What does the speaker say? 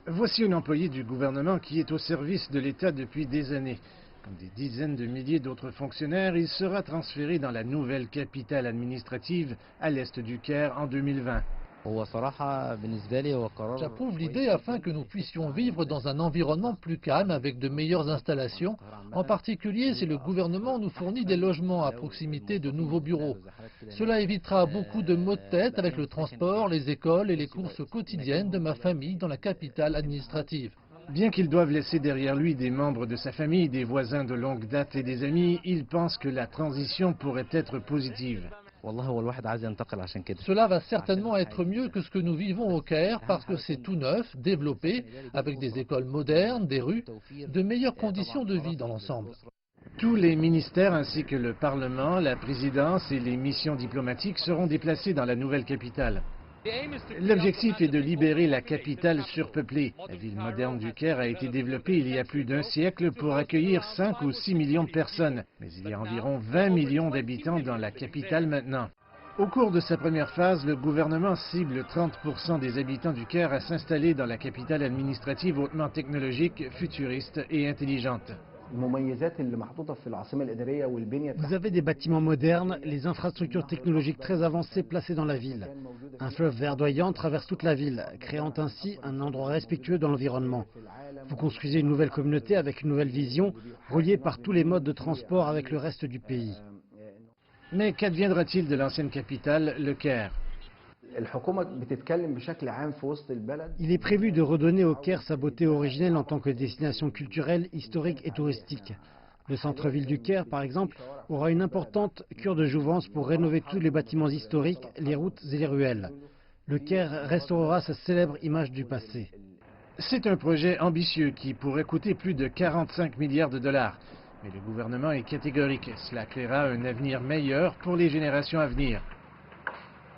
Voici une employée du gouvernement qui est au service de l'État depuis des années. Comme des dizaines de milliers d'autres fonctionnaires, il sera transféré dans la nouvelle capitale administrative à l'est du Caire en 2020. J'approuve l'idée afin que nous puissions vivre dans un environnement plus calme avec de meilleures installations, en particulier si le gouvernement nous fournit des logements à proximité de nouveaux bureaux. Cela évitera beaucoup de maux de tête avec le transport, les écoles et les courses quotidiennes de ma famille dans la capitale administrative. Bien qu'il doive laisser derrière lui des membres de sa famille, des voisins de longue date et des amis, il pense que la transition pourrait être positive. Cela va certainement être mieux que ce que nous vivons au Caire parce que c'est tout neuf, développé, avec des écoles modernes, des rues, de meilleures conditions de vie dans l'ensemble. Tous les ministères ainsi que le Parlement, la présidence et les missions diplomatiques seront déplacés dans la nouvelle capitale. L'objectif est de libérer la capitale surpeuplée. La ville moderne du Caire a été développée il y a plus d'un siècle pour accueillir 5 ou 6 millions de personnes. Mais il y a environ 20 millions d'habitants dans la capitale maintenant. Au cours de sa première phase, le gouvernement cible 30% des habitants du Caire à s'installer dans la capitale administrative hautement technologique, futuriste et intelligente. Vous avez des bâtiments modernes, les infrastructures technologiques très avancées placées dans la ville. Un fleuve verdoyant traverse toute la ville, créant ainsi un endroit respectueux de l'environnement. Vous construisez une nouvelle communauté avec une nouvelle vision, reliée par tous les modes de transport avec le reste du pays. Mais qu'adviendra-t-il de l'ancienne capitale, le Caire? Il est prévu de redonner au Caire sa beauté originelle en tant que destination culturelle, historique et touristique. Le centre-ville du Caire, par exemple, aura une importante cure de jouvence pour rénover tous les bâtiments historiques, les routes et les ruelles. Le Caire restaurera sa célèbre image du passé. C'est un projet ambitieux qui pourrait coûter plus de 45 milliards de dollars. Mais le gouvernement est catégorique. Cela créera un avenir meilleur pour les générations à venir.